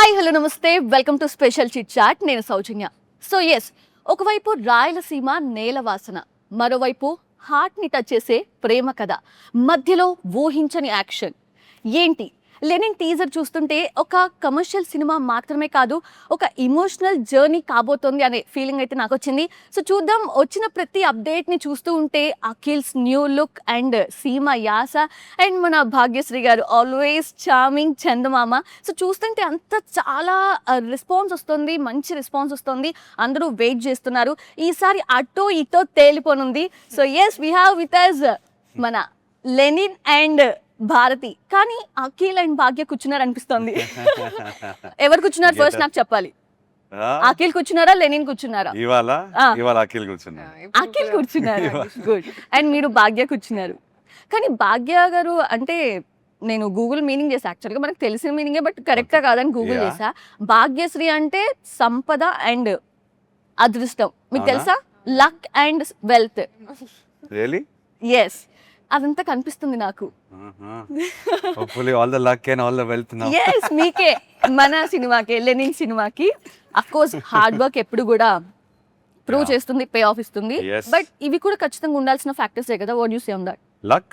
Hi hello నమస్తే welcome to special chit chat. నేను Soujanya. So yes, ఒకవైపు రాయలసీమ నేల వాసన, మరోవైపు హార్ట్ని టచ్ చేసే ప్రేమ కథ, మధ్యలో ఊహించని యాక్షన్. ఏంటి లెనిన్ టీజర్ చూస్తుంటే ఒక కమర్షియల్ సినిమా మాత్రమే కాదు, ఒక ఇమోషనల్ జర్నీ కాబోతోంది అనే ఫీలింగ్ అయితే నాకు వచ్చింది. సో చూద్దాం, వచ్చిన ప్రతి అప్డేట్ని చూస్తూ ఉంటే అఖిల్స్ న్యూ లుక్ అండ్ సీమ యాస అండ్ మన భాగ్యశ్రీ గారు ఆల్వేస్ చార్మింగ్ చందమామ. సో చూస్తుంటే అంత చాలా రెస్పాన్స్ వస్తుంది, మంచి రెస్పాన్స్ వస్తుంది. అందరూ వెయిట్ చేస్తున్నారు. ఈసారి అటో ఇటో తేలిపోనుంది. So yes, we have with us మన లెనిన్ అండ్ భారతి. కానీ అఖిల్ అండ్ భాగ్య కూర్చున్నారు అనిపిస్తుంది. ఎవరు కూర్చున్నారు ఫస్ట్ నాకు చెప్పాలి. అఖిల్ కూర్చున్నారా, లెనిన్ కూర్చున్నారా? ఇవాళ అఖిల్ కూర్చున్నారు. గుడ్. అండ్ మీరు భాగ్య కూర్చున్నారు. కానీ భాగ్య గారు అంటే నేను గూగుల్ మీనింగ్ చేసా, యాక్చువల్గా మనకు తెలిసిన మీనింగే, బట్ కరెక్టా కాదని గూగుల్ చేసా. భాగ్యశ్రీ అంటే సంపద అండ్ అదృష్టం. మీకు తెలుసా? Luck and wealth. ఎస్, అదంతా కనిపిస్తుంది నాకు. ఎస్, మీకే, మన సినిమాకి, లెనిన్ సినిమాకి. అఫ్ కోర్స్ హార్డ్ వర్క్ ఎప్పుడు కూడా ప్రూవ్ చేస్తుంది, పే ఆఫ్ ఇస్తుంది. బట్ ఇవి కూడా ఖచ్చితంగా ఉండాల్సిన ఫ్యాక్టర్స్ కదా. What you say on that? Luck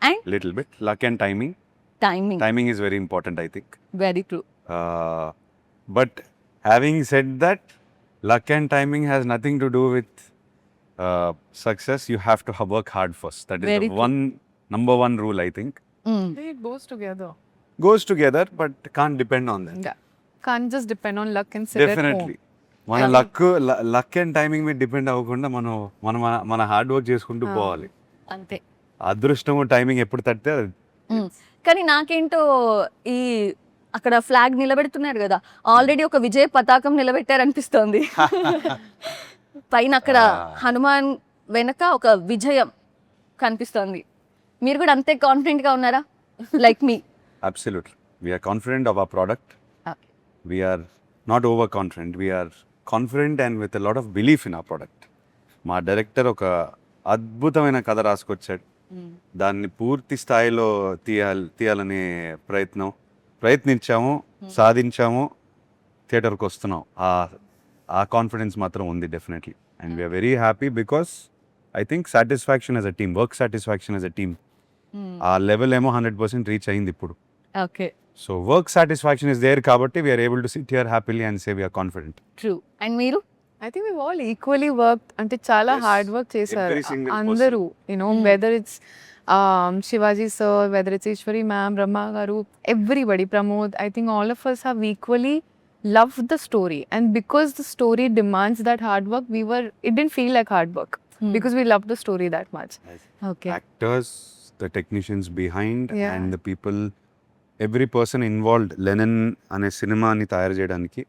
and little bit luck and timing is very important, I think. Very true. But having said that, luck and timing has nothing to do with success. You have to work hard first. That is Very the true. number one rule, I think. It Goes together, but can't depend on that. Yeah. Can't just depend on luck and sit Definitely. at home. మన luck and timing మీద depend అవ్వకుండా మన hard work చేసుకుంటూ పోవాలి. అంతే. అదృష్టము timing ఎప్పుడు తట్టితే కానీ నాకేంటో ఈ అక్కడ ఫ్లాగ్ నిలబెడుతున్నారు కదా, ఆల్రెడీ ఒక విజయ పతాకం నిలబెట్టారు అనిపిస్తోంది. పైన అక్కడ హనుమాన్ వెనక ఒక విజయం కనిపిస్తోంది. మీరు కూడా అంతే కాన్ఫిడెంట్ గా ఉన్నారా like me? Absolutely. We are confident of our product. We are not overconfident. We are confident and with a lot of belief in our product. మా డైరెక్టర్ ఒక అద్భుతమైన కథ రాసుకొచ్చాడు. దాన్ని పూర్తి స్థాయిలో తీయాలనే ప్రయత్నించాము, సాధించాము, థియేటర్కి వస్తున్నాం. ఆ కాన్ఫిడెన్స్ మాత్రం ఉంది definitely. And we're very happy because I think satisfaction as a team, work satisfaction as a team ఆ లెవెల్ ఏమో 100% రీచ్ అయింది ఇప్పుడు. Okay. So work satisfaction is there కాబట్టి we're able to sit here happily and say we're confident. True. And మీరు? I think we've all equally worked అంటే చాలా hard work చేశారు అందరూ. Whether it's Shivaji sir, whether it's Eshwari ma'am, Rama గారు, everybody, Pramod. I think all of us have equally loved the story, and because the story demands that hard work, it didn't feel like hard work because we loved the story that much. Okay. Actors, the technicians behind, and the people, every person involved Lenin అనే సినిమాని తయారు చేయడానికి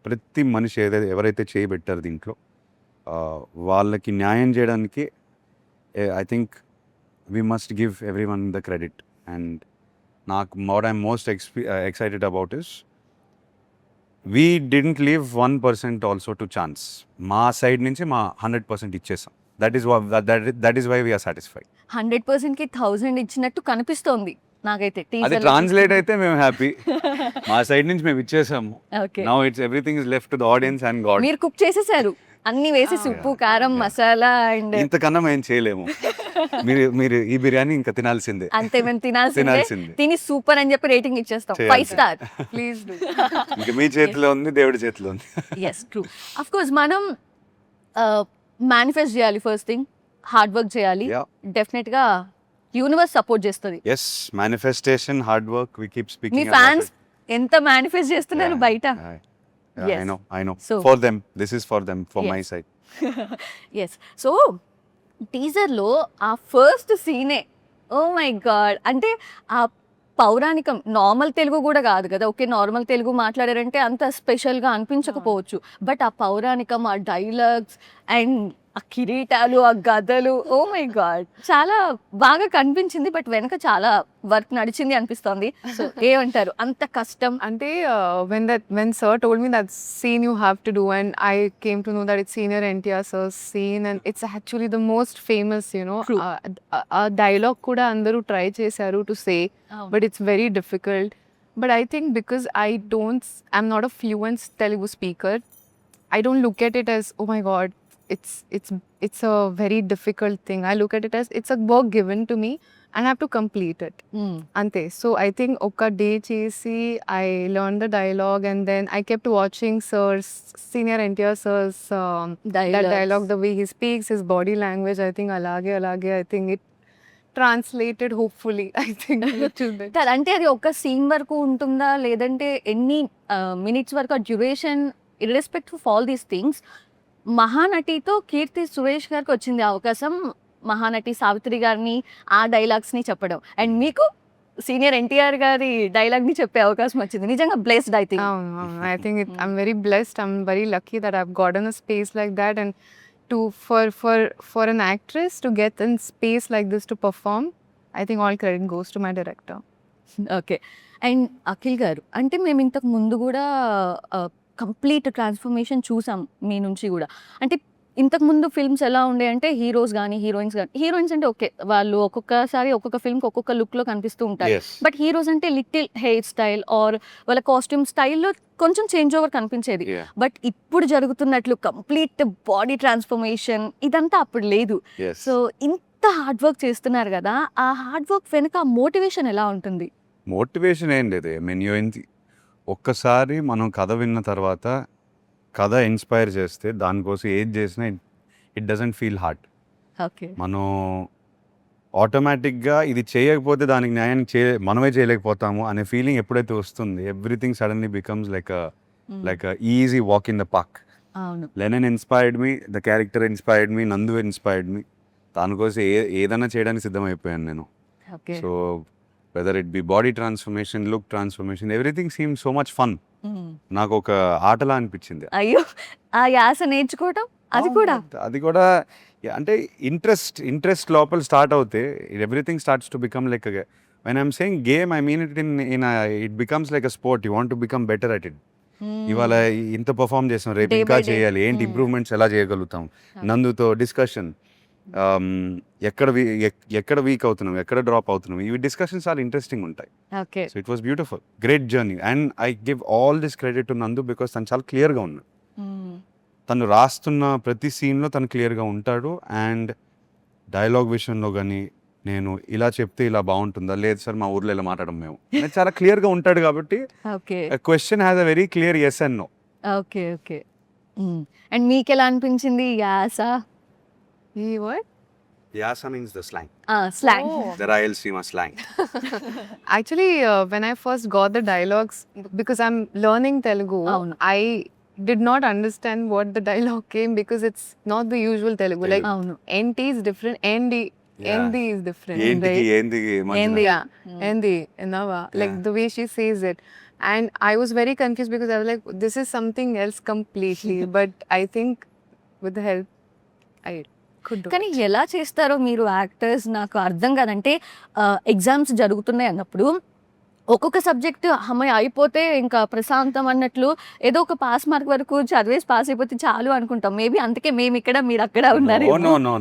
ప్రతి మనిషి ఎవరైతే చేయబెట్టారు దీంట్లో వాళ్ళకి న్యాయం చేయడానికి I think we must give everyone the credit. And నాకు what I'm most excited about is we didn't leave 1% also to chance. మా సైడ్ నుంచి మా 100% ఇచ్చేసాం. That is why we're satisfied. 100%కి 1000 ఇచ్చినట్టు కనిపిస్తోంది నాకైతే. అది ట్రాన్స్లేట్ అయితే మేము హ్యాపీ. మా సైడ్ నుంచి మేము ఇచ్చేసాము. Okay. Now it's everything is left to the audience and god. మీరు కుక్ చేసేసారు అన్ని వేసి, ఉప్పు, కారం, మసాలా అండ్ ఇంతకన్నా మేము చేయలేము. మీరు ఈ బిర్యానీ ఇంకా తినాల్సిందే. అంతే, మేము తినాల్సిందే. తిని సూపర్ అని చెప్పి రేటింగ్ ఇచ్చేస్తాం, 5 స్టార్. Please do. ఇంకా మీ చేతిలో ఉంది, దేవుడి చేతిలో ఉంది. Yes, true. అఫ్ కోర్స్ మనం మేనిఫెస్ట్ చేయాలి, ఫస్ట్ థింగ్ హార్డ్ వర్క్ చేయాలి. డెఫినెట్ గా యూనివర్స్ సపోర్ట్ చేస్తుంది. Yes, manifestation, hard work, we keep speaking. మీ ఫ్యాన్స్ ఎంత మేనిఫెస్ట్ చేస్తున్నారు బయట. I know. So, for them, this is for them, for my side. Yes. So టీజర్లో ఆ ఫస్ట్ సీనే, ఓ మై గాడ్, అంటే ఆ పౌరాణికం, నార్మల్ తెలుగు కూడా కాదు కదా. ఓకే, నార్మల్ తెలుగు మాట్లాడారంటే అంత స్పెషల్గా అనిపించకపోవచ్చు, బట్ ఆ పౌరాణికం, ఆ డైలాగ్స్ అండ్ ఆ కిరీటాలు, ఆ గదలు, ఓ మై గాడ్, చాలా బాగా కనిపించింది. బట్ వెనక చాలా వర్క్ నడిచింది అనిపిస్తుంది. సో ఏమంటారు, అంత కష్టం అంటే when sir told me that scene you have to do, and I came to know that it's senior NTR sir's scene, and it's actually the most famous, a dialogue kuda andaru try chesaru to say, but it's very difficult. But I think because I'm not a fluent Telugu speaker, I don't look at it as, oh my God, it's a very difficult thing. I look at it as it's a work given to me and I have to complete it. Ante. So I think oka day chesi, I learned the dialogue and then I kept watching senior NTR sir's that dialogue, the way he speaks, his body language. I think alage, I think it translated hopefully. I think a little bit. కాదు, అంటే అది ఒక scene వరకు ఉంటుందా లేదంటే ఎన్ని minutes వరకు ఆ duration irrespective of all these things. మహానటితో కీర్తి సురేష్ గారికి వచ్చింది అవకాశం మహానటి సావిత్రి గారిని ఆ డైలాగ్స్ని చెప్పడం, అండ్ మీకు సీనియర్ ఎన్టీఆర్ గారి డైలాగ్ని చెప్పే అవకాశం వచ్చింది. నిజంగా blessed I think. I think I'm very blessed. I'm very lucky that I've gotten a space like that, and for an actress to get in space like this to perform, I think all credit goes to my director. Okay. And Akhil గారు, అంటే మేము ఇంతకు ముందు కూడా complete transformation చూసాం మీ నుంచి కూడా. అంటే ఇంతకు ముందు ఫిల్మ్స్ ఎలా ఉండే అంటే హీరోస్ కానీ హీరోయిన్స్ అంటే ఓకే, వాళ్ళు ఒక్కొక్కసారి ఒక్కొక్క ఫిల్మ్కి ఒక్కొక్క లుక్లో కనిపిస్తూ ఉంటారు. Yes. బట్ హీరోస్ అంటే లిటిల్ హెయిర్ స్టైల్ ఆర్ వాళ్ళ కాస్ట్యూమ్ స్టైల్లో కొంచెం చేంజ్ ఓవర్ కనిపించేది. Yeah. బట్ ఇప్పుడు జరుగుతున్నట్లు కంప్లీట్ బాడీ ట్రాన్స్ఫర్మేషన్ ఇదంతా అప్పుడు లేదు. Yes. సో ఇంత హార్డ్ వర్క్ చేస్తున్నారు కదా, ఆ హార్డ్ వర్క్ వెనుక మోటివేషన్ ఎలా ఉంటుంది? మోటివేషన్ ఏం లేదు. ఐ మీన్ ఒక్కసారి మనం కథ విన్న తర్వాత కథ ఇన్స్పైర్ చేస్తే దానికోసం ఏది చేసినా it doesn't feel hard. Okay. మనం ఆటోమేటిక్గా ఇది చేయకపోతే దానికి న్యాయానికి మనమే చేయలేకపోతాము అనే ఫీలింగ్ ఎప్పుడైతే వస్తుంది, everything suddenly becomes like easy walk in the park. అవును. Lenin inspired me, the character inspired me, Nandu inspired me. దానికోసం ఏదైనా చేయడానికి సిద్ధమైపోయాను నేను. Okay. So whether it be body transformation, look transformation, everything seem so much fun. నాకు ఒక ఆటలా అనిపించింది. అయ్యో, ఆ యాస నేర్చుకోవటం అది కూడా అంటే ఇంట్రెస్ట్ లోపల స్టార్ట్ అవుతే everything starts to become like when I'm saying game, I mean it it becomes like a sport. You want to become better at it. ఇవాళ ఇంత పర్ఫామ్ చేసాం, రేపు Day ఇంకా by day. చేయాలి, ఏంటి ఇంప్రూవ్మెంట్స్ ఎలా చేయగలుగుతాం, నందుతో డిస్కషన్, ఎక్కడ వీక్ అవుతున్నాం, ఎక్కడ డ్రాప్ అవుతున్నాం, ఇవి డిస్కషన్స్ చాలా ఇంట్రెస్టింగ్ ఉంటాయి. Okay. So it was beautiful, great journey. And I give all this credit to నందు బికాస్ తను చాలా క్లియర్గా ఉన్నాడు. తను రాస్తున్న ప్రతి సీన్లో తను క్లియర్గా ఉంటాడు. అండ్ డైలాగ్ విషయంలో కానీ నేను ఇలా చెప్తే ఇలా బాగుంటుందా, లేదు సార్ మా ఊర్లో ఇలా మాట్లాడడం మేము అనేది చాలా క్లియర్గా ఉంటాడు. కాబట్టి okay. Question has a very clear yes and no. Okay. Okay. And మీకు ఎలా అనిపించింది యాస? ఈ word Yasa means the slang, slang. Oh. the Rayalaseema slang. Actually, when I first got the dialogues, because I'm learning Telugu, Avunu. I did not understand what the dialogue came because it's not the usual Telugu. Like అవును. NT is different, ND is different, ఏంటికి right? ఏంది ఏంది? Yeah, ND, Nava, like Yeah. the way she says it. And I was very confused because I was like, this is something else completely. But I think with the help, I could do కానీ it. ఎలా చేస్తారో మీరు actors నాకు అర్థం కాదంటే exams జరుగుతున్నాయి అన్నప్పుడు ఒక్కొక్క సబ్జెక్ట్ అమ్మాయి అయిపోతే ఇంకా ప్రశాంతం అన్నట్లు ఏదో ఒక పాస్ మార్క్ వరకు చదివేసి పాస్ అయిపోతే చాలు అనుకుంటాం. మేబీ అందుకే మేము ఇక్కడ మీరు అక్కడ ఉన్నారు.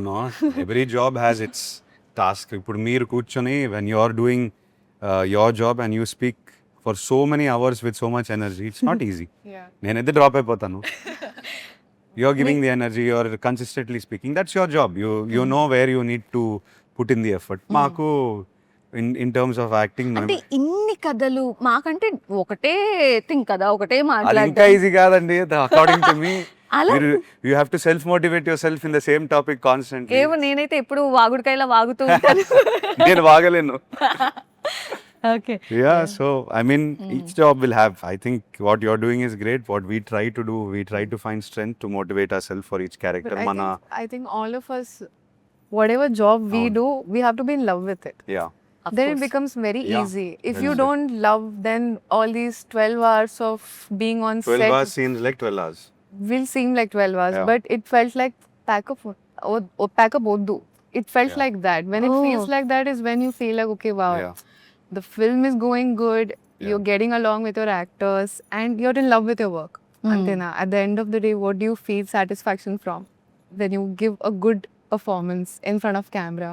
No every job has its task. ఇప్పుడు మీరు కూర్చొని when you are doing your job and you speak for so many hours with so much energy, it's not easy. Yeah. నేనైతే డ్రాప్ అయిపోతాను. You are giving the energy, you are consistently speaking, that's your job. You know where you need to put in the effort. మాకు in terms of acting అంటే ఇన్ని కథలు మాకంటే ఒకటే thing కదా, ఒకటే అది ఇంకా మాట్లాడడం. ఈజీ కాదండి. అకార్డింగ్ టు మీ అలా you have to self motivate your self in the same topic constantly. ఏమో నేనైతే ఎప్పుడు వాగుడికాయలా వాగుతూ ఉంటాను. నేను వాగలేను. Okay. Yeah, so I mean, each job will have. I think what you're doing is great. What we try to do, we try to find strength to motivate ourselves for each character. But Mana, I think all of us, whatever job we Avunu. do, we have to be in love with it. yeah, Of Then course. it becomes very Yeah, easy. If well you said. don't love, then all these 12 hours of being on 12 set hours seems like 12 hours. will seem like 12 hours, Yeah. but it felt like pack up oddu. It felt Yeah. like that. When it feels Oh. like that is when you feel like, okay, wow, Yeah, the film is going good, Yeah. you're getting along with your actors, and you're in love with your work. Antena, at the end of the day, what do you feel satisfaction from? When you give a good performance in front of camera.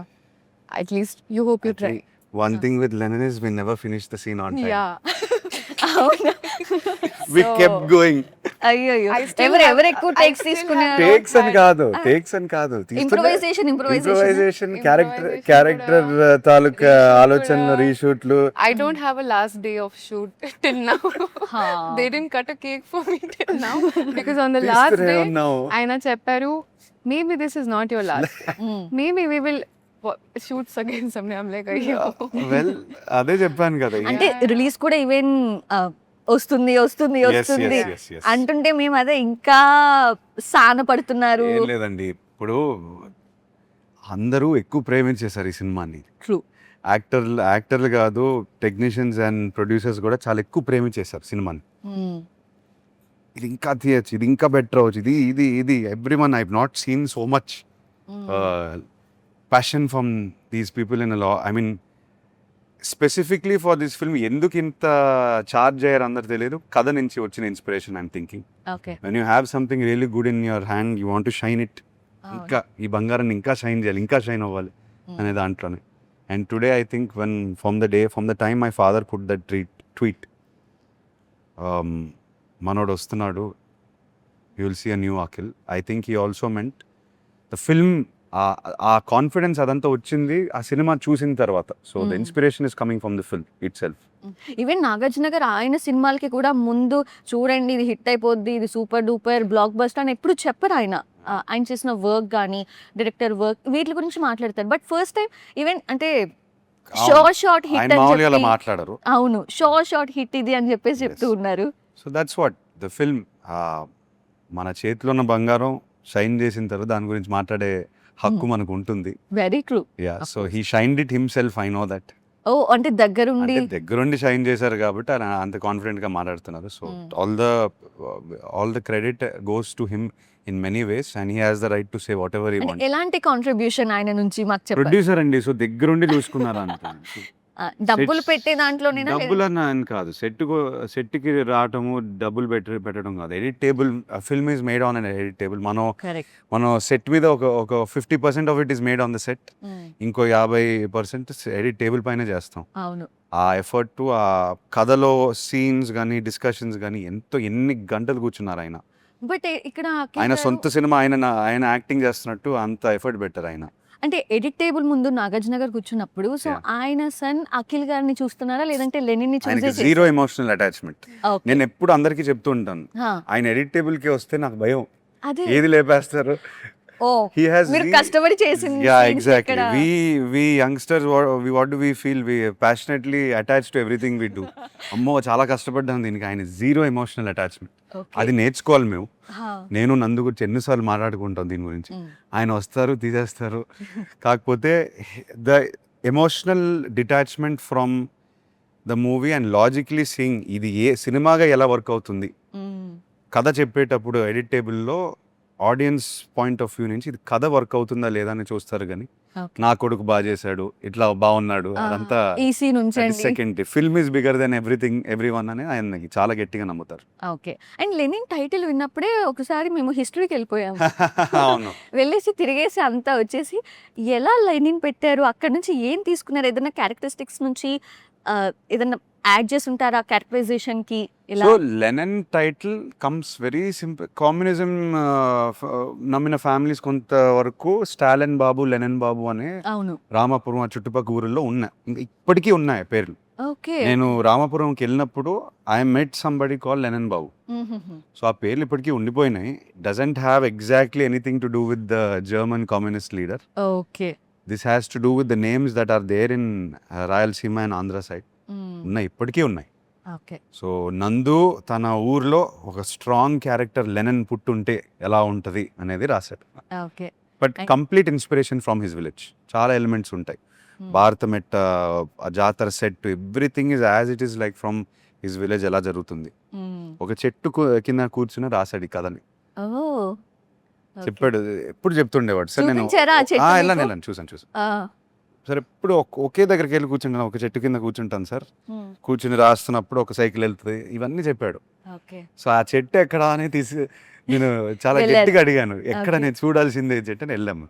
At least you hope you try. Actually, one thing with Lennon is we never finish the scene on time. Yeah. We kept going. అయ్యో I still ఎవరు have- ఎవరు ఎక్కువ I takes still తీసుకున్నారు? have- takes అని కాదు, takes అని కాదు, improvisation improvisation, character Improvisation character కూడా, తాలూకా reshoot ఆలోచనలు, కూడా. రీషూట్లు. I don't have a last day of shoot till now. They didn't cut a cake for me till now because on the last తీస్తూనే day ఉన్నావు. ఆయన చెప్పారు maybe this is not your last day. Maybe we will shoots again someday. I'm like అయ్యో. Well అదే చెప్పాను కదా. అంటే release కూడా even వస్తుంది వస్తుంది Yes, వస్తుంది yes, yes. అంటుంటే మేము అదే ఇంకా సాన పడుతున్నారు. ఏం లేదండి, ఇప్పుడు అందరూ ఎక్కువ ప్రేమించేశారు ఈ సినిమాని. ట్రూ. యాక్టర్లు కాదు, టెక్నీషియన్స్ అండ్ ప్రొడ్యూసర్స్ కూడా చాలా ఎక్కువ ప్రేమించేశారు సినిమాని. ఇది ఇంకా తీయచ్చు, ఇది ఇంకా బెటర్ అవ్వచ్చు, ఇది ఇది ఇది everyone I not seen so much passion from these people in I mean specifically for this film. ఎందుకు ఇంత చార్జ్ అయ్యారు అందరు తెలియదు. కథ నుంచి వచ్చిన inspiration I'm thinking. Okay. When you have something really good in your hand, you want to shine it. ఇంకా ఈ బంగారాన్ని ఇంకా షైన్ చేయాలి, ఇంకా షైన్ అవ్వాలి అనే దాంట్లోనే. And today I think when from the time my father put that tweet, మనోడు వస్తున్నాడు, you will see a new Akhil. I think he also meant the film. ఆ కాన్ఫిడెన్స్ అదంతా వచ్చింది ఆ సినిమా చూసిన తర్వాత. So the inspiration is coming from the film itself. Even Nagarjuna garu ఆయన సినిమాలకి కూడా ముందు చూడండి ఇది హిట్ అయిపోద్ది, ఇది సూపర్ డూపర్ బ్లాక్ బస్టర్ అని ఎప్పుడు చెప్పరు ఆయన. ఆయన చేసిన వర్క్ కానీ డైరెక్టర్ వర్క్ వీటి గురించి మాట్లాడతారు. బట్ ఫస్ట్ టైం ఈవెన్ అంటే షార్ట్ హిట్ ఆయన మామూలుగా అలా మాట్లాడరు. అవును, షార్ట్ హిట్ ఇది అని చెప్పేసి చెప్తూ ఉన్నారు. So that's what the film. మన చేతిలో ఉన్న బంగారం షైన్ చేసిన తర్వాత దాని గురించి మాట్లాడే హక్కు మనకు ఉంటుంది. Very true. Yeah, so he shined it himself, I know that. Oh అంటే దగ్గరుండి దగ్గరుండి షైన్ చేశారు కాబట్టి ఆయన అంత కాన్ఫిడెంట్ గా మాట్లాడుతున్నారు. So all the credit goes to him in many ways and he has the right to say what ever he wants. ఎలాంటి కాంట్రిబ్యూషన్ ఆయన నుంచి మాకు చెప్పండి. ప్రొడ్యూసర్ అండి, సో దగ్గరుండి చూసుకున్నారు అంత. డబ్బులు పెట్టే దాంట్లోనే డబ్బులు అన్న అని కాదు, సెట్కి రావటము డబ్బులు పెట్టడం కాదు. Edit table, film is made on an edit table. మనం సెట్ మీద ఒక 50% of it is made on the set, ఇంకో 50% ఎడిట్ టేబుల్ పైన చేస్తాం. అవును. ఆ ఎఫర్ట్, ఆ కథలో సీన్స్ కానీ డిస్కషన్స్ కానీ ఎన్ని గంటలు కూర్చున్నారు ఆయన. బట్ ఇక్కడ ఆయన సొంత సినిమా, ఆయన యాక్టింగ్ చేస్తున్నట్టు అంత ఎఫర్ట్ పెట్టారు ఆయన. అంటే ఎడిట్ టేబుల్ ముందు నాగార్జున గారు కూర్చున్నప్పుడు సో ఆయన సన్ అఖిల్ గారిని చూస్తున్నారా లేదంటే లెనిన్ ని ఆయనకి చూసి? Zero emotional attachment. నేను ఎప్పుడు అందరికీ చెప్తూ ఉంటాను, ఆయన ఎడిట్ టేబుల్ కి వస్తే నాకు భయం, అదే ఏది లేపేస్తారు. ఓ He has మీరు కష్టపడి చేసింది. Yeah, exactly. We youngsters, what do we feel? We are passionately attached to everything we do. అమ్మో చాలా కష్టపడ్డాను దీనికి. ఆయన జీరో ఎమోషనల్ అటాచ్మెంట్. అది నేర్చుకోవాలి మేము. నేను నందు గురించి ఎన్నిసార్లు మాట్లాడుకుంటాం దీని గురించి. ఆయన వస్తారు తీసేస్తారు. కాకపోతే the emotional detachment from the movie and logically seeing ఇది ఏ సినిమాగా ఎలా వర్క్ అవుతుంది. కథ చెప్పేటప్పుడు ఎడిట్ టేబుల్లో ఆడియన్స్ పాయింట్ ఆఫ్ వ్యూ నుంచి ఇది కథ వర్క్ అవుతుందా లేదా అని చూస్తారు. కానీ నా కొడుకు బాగా చేశాడు, ఇట్లా బాగున్నాడు, అదంతా second. Film is bigger than everything everyone అని ఆయన చాలా గట్టిగా నమ్ముతారు. ఓకే. అండ్ లెనిన్ టైటిల్ విన్నప్పుడే ఒకసారి మేము హిస్టరీకి వెళ్ళిపోయాము. అవును, వెళ్ళేసి తిరిగేసి అంతా వచ్చేసి ఎలా లెనిన్ పెట్టారు, అక్కడ నుంచి ఏం తీసుకున్నారు, ఏదైనా క్యారెక్టరిస్టిక్స్ నుంచి ఏదైనా యాడ్ చేసి ఉంటారా క్యారెక్టరైజేషన్ కి? So Lenin title comes very simple. Communism నమ్మిన ఫ్యామిలీస్ కొంతవరకు స్టాలిన్ బాబు, లెనిన్ బాబు అనే రామాపురం ఆ చుట్టుపక్కల ఊరిలో ఉన్నాయి, ఇంకా ఇప్పటికీ ఉన్నాయి పేర్లు. నేను రామాపురంకి వెళ్ళినప్పుడు I met somebody call Lenin Babu. So ఆ పేర్లు ఇప్పటికీ ఉండిపోయినాయి. Doesn't have exactly anything to do with the German communist leader. This has to do with the names that are there in Rayalaseema and Andhra side. ఉన్నాయి, ఇప్పటికీ ఉన్నాయి. So నందు తన ఊర్లో ఒక స్ట్రాంగ్ క్యారెక్టర్ లెనిన్ పుట్టుంటే ఎలా ఉంటుంది అనేది రాశాడు. But complete inspiration from his village. చాలా ఎలిమెంట్స్ ఉంటాయి. భారతమెట్ట, జాతర set, everything is as it is like from his village ఎలా జరుగుతుంది. ఒక చెట్టు కింద కూర్చుని రాశాడు ఈ కథని. చెప్పాడు, ఎప్పుడు చెప్తుండేవాడు. సార్ నేను వెళ్ళాను చూసాను. సార్ ఎప్పుడు ఒకే దగ్గరికి వెళ్ళి కూర్చుంటాను, ఒక చెట్టు కింద కూర్చుంటాను సార్, కూర్చుని రాస్తున్నప్పుడు ఒక సైకిల్ వెళ్తుంది, ఇవన్నీ చెప్పాడు. ఓకే. సో ఆ చెట్టు ఎక్కడ అని నేను చాలా వెళ్ళారు. గట్టిగా అడిగాను, ఎక్కడ Okay. నేను చూడాల్సిందే చెట్టు అని వెళ్ళాము.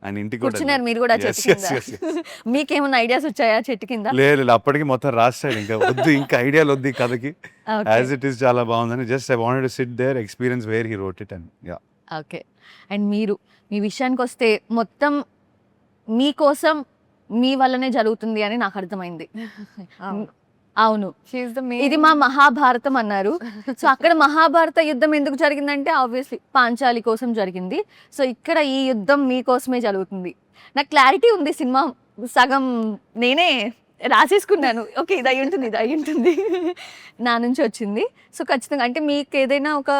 ఆయన ఇంటికి కూడా కూర్చున్నారు మీరు కూడా Yes, చెట్టు yes, కింద. yes, yes. మీకేమైనా ఐడియాస్ వచ్చాయా చెట్టు కింద? లేదు అప్పటికి మొత్తం రాస్తాడు, ఇంకా వద్దు, ఇంకా ఐడియాలు వద్దు ఈ కథకి, యాజ్ ఇట్ ఈస్ చాలా బాగుందని just I wanted to sit there, experience where he wrote it and yeah. Okay. And మీరు మీ విషయానికి వస్తే మొత్తం మీకోసం మీ వల్లనే జరుగుతుంది అని నాకు అర్థమైంది. అవును, She's the main. ఇది మా మహాభారతం అన్నారు. సో అక్కడ మహాభారత యుద్ధం ఎందుకు జరిగిందంటే ఆబ్వియస్లీ పాంచాలి కోసం జరిగింది. సో ఇక్కడ ఈ యుద్ధం మీకోసమే జరుగుతుంది. నాకు క్లారిటీ ఉంది, సినిమా సగం నేనే రాసేసుకున్నాను. ఓకే, ఇది అయి ఉంటుంది, ఇది అయి ఉంటుంది, నా నుంచి వచ్చింది. సో ఖచ్చితంగా అంటే మీకు ఏదైనా ఒక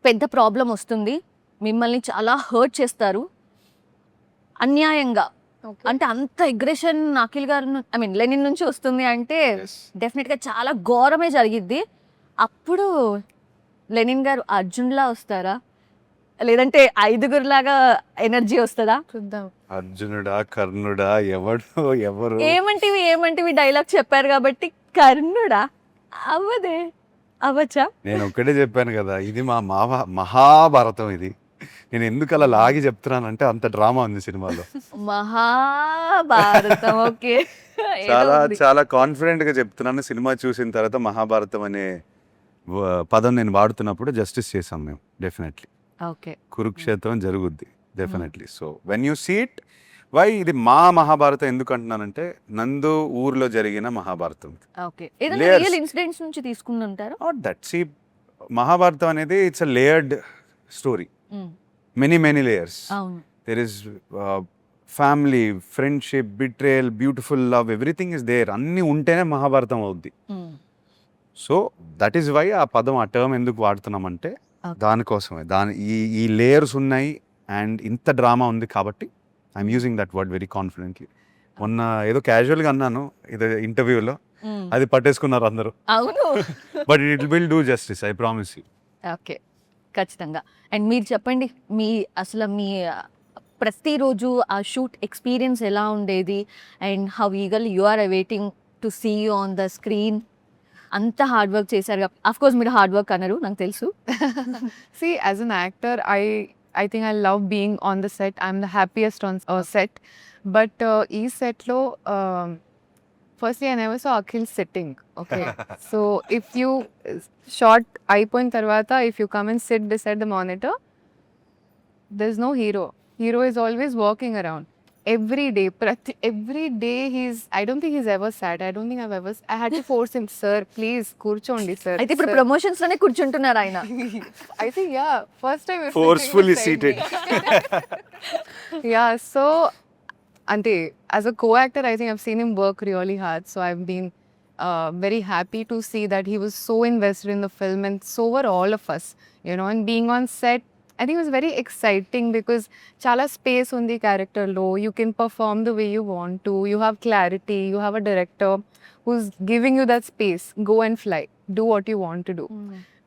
పెద్ద ప్రాబ్లం వస్తుంది, మిమ్మల్ని చాలా హర్ట్ చేస్తారు అన్యాయంగా, Okay. అంటే అంత అగ్రెషన్ అఖిల్ గారు ఐ మీన్ లెనిన్ నుంచి వస్తుంది అంటే Yes. డెఫినెట్గా చాలా ఘోరమే జరిగిద్ది. అప్పుడు లెనిన్ గారు అర్జున్లా వస్తారా, లేదంటే ఐదుగురులాగా ఎనర్జీ వస్తుందా? చూద్దాం. అర్జునుడా కర్ణుడా ఎవరు ఏమంటివి డైలాగ్ చెప్పారు కాబట్టి కర్ణుడా అవ్వదే, అవ్వచ్చా? నేను ఒక్కటే చెప్పాను కదా, ఇది మా మహాభారతం. ఇది నేను ఎందుకు అలా లాగి చెప్తున్నానంటే అంత డ్రామా ఉంది సినిమాలో. మహాభారతం. ఓకే. చాలా చాలా కాన్ఫిడెంట్ గా చెప్తున్నాను. సినిమా చూసిన తర్వాత మహాభారతం అనే పదం నేను వాడుతున్నప్పుడు జస్టిస్ చేసాం మేము. Definitely okay. కురుక్షేత్రం జరుగుద్ది definitely. So when you see it, why ఇది మా మహాభారతం ఎందుకు అంటున్నానంటే నందు ఊర్లో జరిగిన మహాభారతం. ఓకే. ఏదైనా Layers. రియల్ ఇన్సిడెంట్స్ నుంచి తీసుకుని ఉంటారా? Not that. సీ, మహాభారతం అనేది it's a layered story, many layers. అవును. There is family, friendship, betrayal, beautiful love, everything is there. అన్నీ ఉంటేనే మహాభారతం అవుద్ది. సో దట్ ఈస్ వై ఆ పదం, ఆ టర్మ్ ఎందుకు వాడుతున్నామంటే దానికోసమే. ఈ లేయర్స్ ఉన్నాయి అండ్ ఇంత డ్రామా ఉంది కాబట్టి I'm using that word very confidently. మొన్న ఏదో క్యాజువల్గా అన్నాను ఇది ఇంటర్వ్యూలో, అది పట్టేసుకున్నారు అందరూ. అవును. But it will do justice, I promise you. Okay, ఖచ్చితంగా. అండ్ మీరు చెప్పండి, అసలు మీ ప్రతిరోజు ఆ షూట్ ఎక్స్పీరియన్స్ ఎలా ఉండేది? And how eagerly you are awaiting to see you on the screen. అంత హార్డ్ వర్క్ చేశారు. అఫ్ కోర్స్ మీరు హార్డ్ వర్క్ అన్నారు, నాకు తెలుసు. See, as an actor, I think I love being on the set. I'm the happiest on set. But ee set lo, firstly I never saw Akhil sitting. Okay. So if you shot అయిపోయిన తర్వాత, if you come and sit beside the monitor, there's no hero. Hero is always walking around. Every day I don't think he's ever sad. I had to force him, sir, please, కూర్చోండి sir. అయితే ఇప్పుడు sir." Promotions లోనే కూర్చుంటున్నారు ఆయన. I think, yeah, first time we're Forcefully sitting seated. beside me. Yeah, so ante as a co-actor, I think I've seen him work really hard. So I've been very happy to see that he was so invested in the film, and so were all of us, you know. And being on set, I think it was very exciting because chala space undi character lo. You can perform the way you want to. You have clarity. You have a director who's giving you that space. Go and fly. Do what you want to do.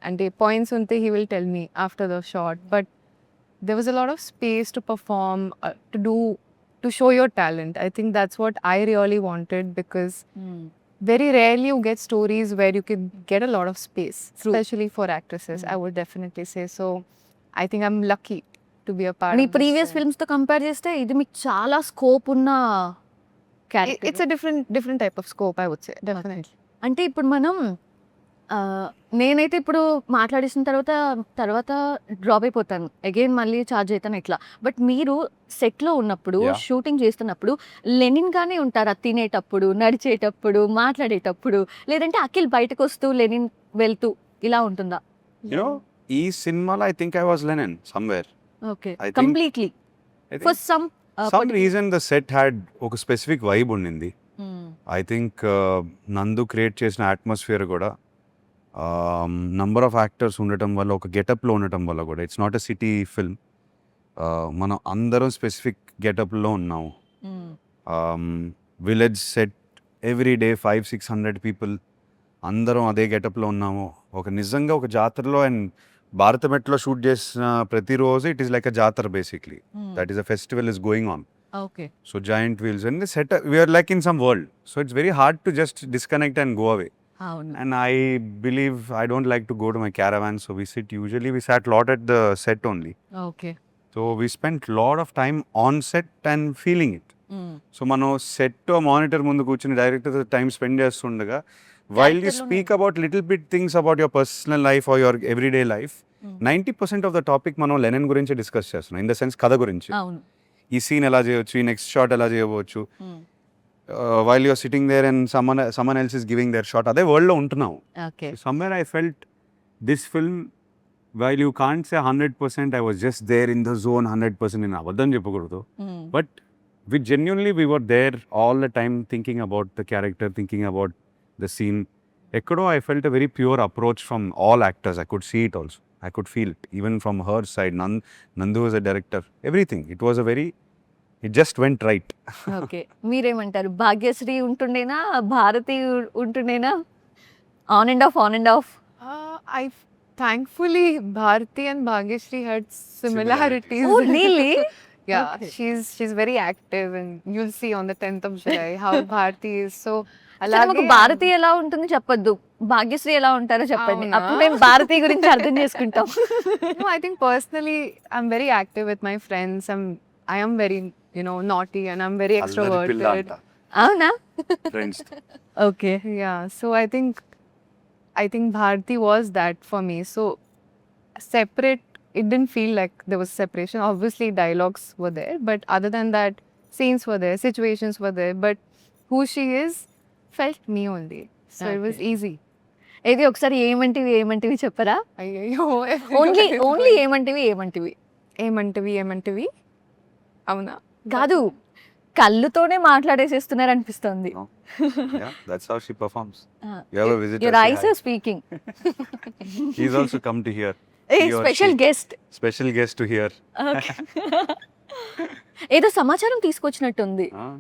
And the points unte he will tell me after the shot. But there was a lot of space to perform, to show your talent. I think that's what I really wanted, because very rarely you get stories where you can get a lot of space, especially for actresses. I would definitely say so. I think I'm lucky to be a part me of this previous film. Films తో compare చేస్తే ఇది మీకు చాలా scope ఉన్న It's character. a different type of scope, I would say, definitely. అంటే ఇప్పుడు మనం నేనైతే ఇప్పుడు మాట్లాడేసిన తర్వాత డ్రాప్ అయిపోతాను, అగైన్ మళ్ళీ ఛార్జ్ అవుతాను ఇట్లా. బట్ మీరు సెట్లో ఉన్నప్పుడు, Yeah. షూటింగ్ చేస్తున్నప్పుడు లెనిన్ గానే ఉంటారా? తినేటప్పుడు, నడిచేటప్పుడు, మాట్లాడేటప్పుడు, లేదంటే అఖిల్ బయటకు వస్తూ లెనిన్ వెళ్తూ ఇలా ఉంటుందా? You know, ఈ సినిమాలో I think I was Lenin somewhere. Okay, I think- completely for some some reason the set had ఒక స్పెసిఫిక్ వైబ్ ఉండింది. ఐ థింక్ నందు క్రియేట్ చేసిన అట్మాస్ఫియర్ కూడా, నంబర్ ఆఫ్ యాక్టర్స్ ఉండటం వల్ల, ఒక గెటప్లో ఉండటం వల్ల కూడా, it's not a city film. మనం అందరం స్పెసిఫిక్ గెటప్లో ఉన్నాము. Village set, every day 500-600 people, అందరం అదే గెటప్లో ఉన్నాము. నిజంగా ఒక జాతరలో, అండ్ భారతమెట్లో షూట్ చేసిన ప్రతిరోజు ఇట్ ఈస్ లైక్ అ జాతర basically. That is a festival is going on. Okay So giant wheels and the set. We are like in some world. So it's very hard to just disconnect and go away. అవును And I believe I don't like to go to my caravan. So we sat lot at the set only. Okay So we spent lot of time on set and feeling it. So మనం set monitor ముందు కూర్చుని director time spend చేస్తుండగా while you speak about little bit things about your personal life or your everyday life 90% of the topic మనం లెనిన్ గురించి discuss చేస్తున్నాం in the sense కథ గురించి అవును ఈ సీన్ ఎలా చేయవచ్చు ఈ నెక్స్ట్ షాట్ ఎలా చేయవచ్చు while you're sitting there and someone else is giving their shot అదే వరల్డ్లో ఉంటున్నాం okay somewhere I felt this film while you can't say 100% I was just there in the zone 100% నేను అబద్ధం చెప్పకూడదు but we genuinely we were there all the time thinking about the character, thinking about the scene. Ekkodo I felt a very pure approach from all actors. I could see it also. I could feel it even from her side. Nandu was a director. Everything. It just went right. Okay మీరేమంటారు భాగ్యశ్రీ ఉంటుండేనా భారతి ఉంటుండేనా on and off I thankfully Bharti and Bhagyashree had similarities. Oh really Yeah, Okay. she's very active, and you'll see on the 10th of July how Bharti is so. మాకు భారతి ఎలా ఉంటుంది చెప్పొద్దు భాగ్యశ్రీ ఎలా ఉంటారో చెప్పండి అవునా? అప్పుడు మేము భారతి గురించి అర్థం చేసుకుంటాం No, I think personally I'm very active with my friends. I am very, naughty, and I'm very extroverted. అవునా Friends. Okay Yeah, so I think Bharti was that for me. So separate, it didn't feel like there was separation. Obviously dialogues were there, but other than that, scenes were there, situations were there, but who she is felt me only. So it was Okay. easy. ఏది ఒకసారి ఏమంటివి చెప్పరా అయ్యో only ఏమంటివి ఏమంటివి అవునా కాదు కళ్ళుతోనే మాట్లాడేసేస్తున్నారు అనిపిస్తుంది No. Yeah, that's how she performs. You have a visitor. Your say eyes hi. Are speaking He's also come to here. A He or special she. Guest Special guest to here. ఏదో సమాచారం తీసుకొచ్చినట్టుంది Ah.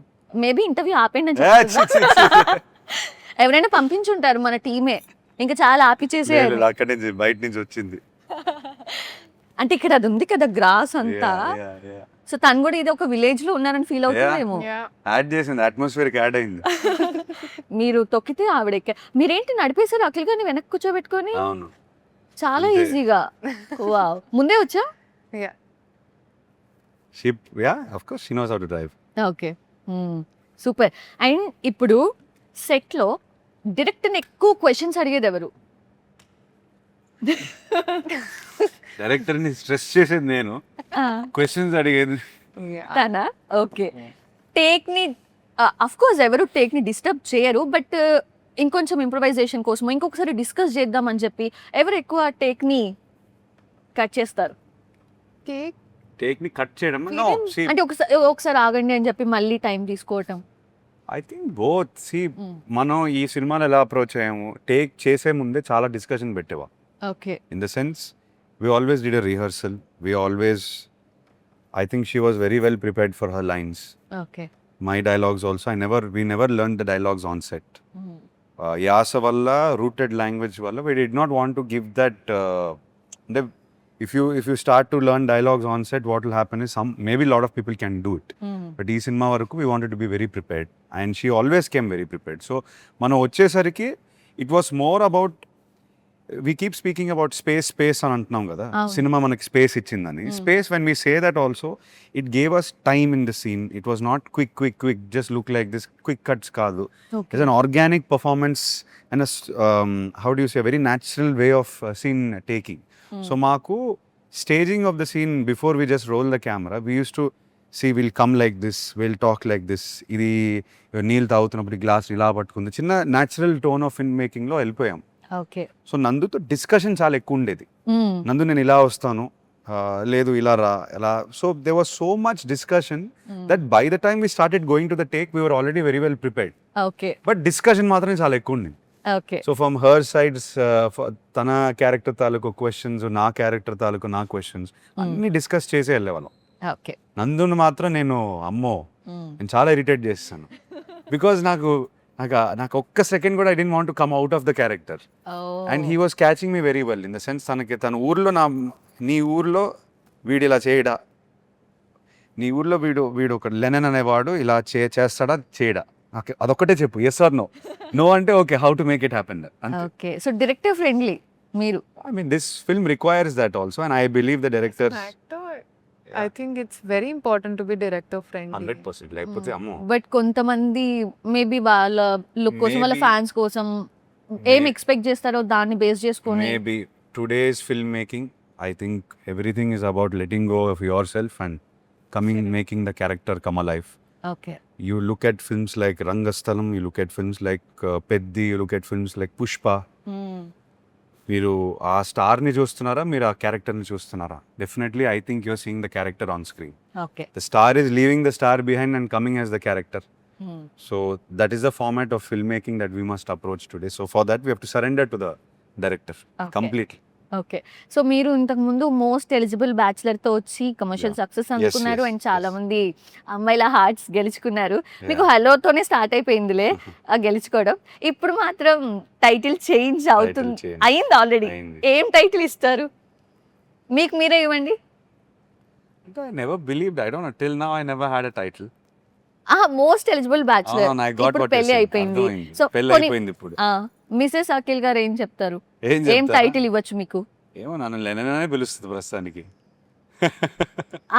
Maybe interview ఆపేయండి అని Yeah, చెప్తున్నా. ఎవరైనా పంపించుంటారు మన టీమే ఇంకా చాలా ఆపి చేసేయాలి లేదు, అక్కడి నుంచి బయట నుంచి వచ్చింది. అంటే ఇక్కడ అది ఉంది కదా గ్రాస్ అంతా Yeah, yeah. సో తను కూడా ఇది ఒక విలేజ్ లో ఉన్నారని ఫీల్ అవుతుందేమో యాడ్ చేసింది, అట్మాస్ఫియర్ యాడ్ అయింది. మీరు తొక్కితే ఆవిడ మీరేంటి నడిపేశారు అఖిల్ గారిని వెనక్కి కూర్చోబెట్టుకొని అవును. చాలా అంతే. ఈజీగా వావ్ ముందే వచ్చా yeah ship, yeah of course she knows how to drive. Okay super and ఇప్పుడు సెట్లో డైరెక్టర్ని ఎక్కువ క్వశ్చన్స్ అడిగేది ఎవరు డైరెక్టర్ ని స్ట్రెస్ చేసేది నేను, క్వశ్చన్స్ అడిగేది. తనా ఓకే టేక్ని అఫ్ కోర్స్ ఎవరు టేక్ని డిస్టర్బ్ చేయరు బట్ ఇంకొంచెం ఇంప్రొవైజేషన్ కోసం ఇంకొకసారి డిస్కస్ చేద్దామని చెప్పి ఎవరు ఎక్కువ టేక్ని కట్ చేస్తారు కేక్ టేక్ ని కట్ చేయడం, నో సీ అంటే ఒకసారి ఆగండి అని చెప్పి మళ్ళీ టైం తీసుకోవటం ఐ థింక్ బోత్. సి మనం ఈ సినిమాలో ఎలా అప్రోచ్ అయ్యాము, టేక్ చేసే ముందే చాలా డిస్కషన్ పెట్టేవా. Okay In the sense, we always did a rehearsal. I think she was very well prepared for her lines. Okay My dialogues also, we never learned the dialogues on set. Yasa valla, rooted language valla, we did not want to give that, if you start to learn dialogues on set, what will happen is maybe a lot of people can do it. But ee cinema varaku, we wanted to be very prepared. And she always came very prepared. So, మనం వచ్చేసరికి it was more about, we keep speaking about space అని అంటున్నాం కదా, cinema మనకి space ఇచ్చిందని. Space when we say that also, it gave us time in the scene. It was not quick just look like this, quick cuts కాదు. It's an organic performance and how do you say very natural way of scene taking. So మాకు staging of the scene before we just roll the camera, we use to see will come like this, will talk like this. ఇది నీళ్ళు తాగుతున్నప్పుడు glass ఇలా పట్టుకుంది, చిన్న natural tone of film మేకింగ్లో వెళ్ళిపోయాం. Okay so నందుతో discussion చాలా ఎక్కువ ఉండేది. నందు నేను ఇలా వస్తాను, లేదు ఇలా రా ఎలా. So they was so much discussion that by the time we started going to the take, we were already very well prepared. Okay but discussion మాత్రమే చాలా ఎక్కువ ఉండింది. Okay so from her sides, తన క్యారెక్టర్ తాలూకు questions, నా character తాలూకు నా questions అన్ని డిస్కస్ చేసే వెళ్ళేవాళ్ళం. ఓకే నందుని మాత్రం నేను నేను చాలా ఇరిటేట్ చేస్తాను. బికాజ్ నాకు ఒక్క సెకండ్ కూడా I didn't want to come out of the character. And he was catching me very well in the sense, తన ఊర్లో నీ ఊర్లో వీడు ఇలా చేయడా, నీ ఊర్లో వీడు ఒక లెనన్ అనేవాడు ఇలా చేస్తాడా చేయడా, ఓకే అదొక్కటే చెప్పు, ఎస్ ఆర్ నో. నో అంటే okay, how to make it happen. Okay, so director friendly మీరు. I mean, this film requires that also, and I believe the directors. Actor, I think it's very important to be director friendly. 100%. లేకపోతే అమ్మో. But కొంతమంది maybe వాళ్ళ look కోసం, వాళ్ళ Maybe. Fans కోసం ఏం expect చేస్తారో దాన్ని బేస్ చేసుకొని. Maybe today's filmmaking, I think everything is about letting go of yourself and making the character come alive. Okay. You look at films like Rangasthalam, you look at films like Peddi, you look at films like Pushpa. మీరు ఆ స్టార్ని చూస్తున్నారా, మీరు ఆ క్యారెక్టర్ని చూస్తున్నారా? Definitely I think you're seeing the character on screen. Okay. The star is leaving the star behind and coming as the character. So that is the format of filmmaking that we must approach today. So for that we have to surrender to the director completely. Okay, so మీరు ఇంతకు ముందు most eligible bachelor తో వచ్చి commercial Yeah. Success అందుకున్నారు yes, and చాలా yes. మంది అమ్మాయిల hearts గెలుచుకున్నారు. మీకు హలోతోనే స్టార్ట్ అయిపోయిందిలే ఆ గెలుచుకోవడం. ఇప్పుడు మాత్రం టైటిల్ చేంజ్ అవుతుంది, change. అయింది ఆల్రెడీ. అయింది. ఏం టైటిల్ ఇస్తారు? మీకు మీరే ఇవ్వండి. I never believed, I don't know, till now I never had a title. Most eligible bachelor. I got ఇప్పుడు what you're పెళ్లి saying. అయిపోయింది. అర్థమైంది. సో పెళ్లి అయిపోయింది ఇప్పుడు. మిసెస్ అఖిల్ గారు ఏం చెప్తారు? ఏం ఏం చెప్తారా? టైటిల్ ఇవ్వచ్చు మీకు? ఏమో నన్ను లెనన్ అనే పిలుస్తుంది ప్రస్తుతానికి.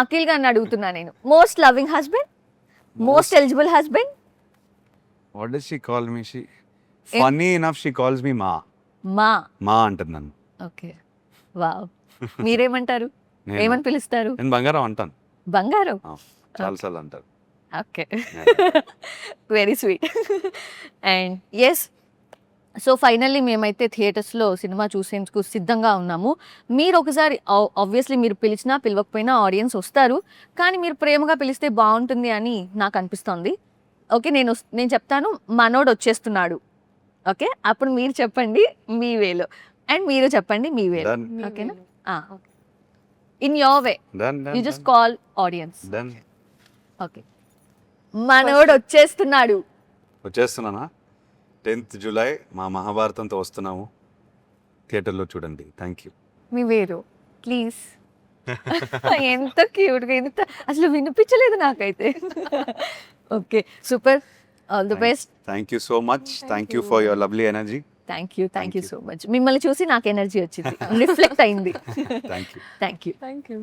అఖిల్ గారిని అడుగుతున్నా నేను. Most loving husband, most eligible husband. What does she call me? Funny enough she calls me మా. మా అంటుంది నన్ను. Okay, wow. మీరేమంటారు? నేను- ఏమని పిలుస్తారు? నేను బంగారం అంటాను. బంగారం. చాలాసార్లు అంటారు. Okay, very sweet. And yes, so finally మేమైతే థియేటర్స్లో సినిమా చూసేందుకు సిద్ధంగా ఉన్నాము. మీరు ఒకసారి ఆబ్వియస్లీ మీరు పిలిచినా పిలవకపోయినా ఆడియన్స్ వస్తారు, కానీ మీరు ప్రేమగా పిలిస్తే బాగుంటుంది అని నాకు అనిపిస్తోంది. ఓకే, నేను చెప్తాను, మనోడు వచ్చేస్తున్నాడు. ఓకే, అప్పుడు మీరు చెప్పండి మీ వేలో, అండ్ మీరు చెప్పండి మీ వేలో. Done. ఓకేనా? In your way Done, done, you just call audience. done. Okay, మనోడు వచ్చేస్తున్నాడు. వచ్చేస్తున్నానా? 10th జూలై మా మహాభారతంతో వస్తున్నాము. థియేటర్లో చూడండి. Thank you. మీ వేరు ప్లీజ్. ఎంత క్యూట్గా, ఎంత అసలు వినిపించలేదు నాకైతే. Okay, super, all the best. Thank you so much. Thank you for your lovely energy. Thank you so much. మిమ్మల్ని చూసి నాకు ఎనర్జీ వచ్చింది, రిఫ్లెక్ట్ అయింది. Thank you. Thank you. Thank you.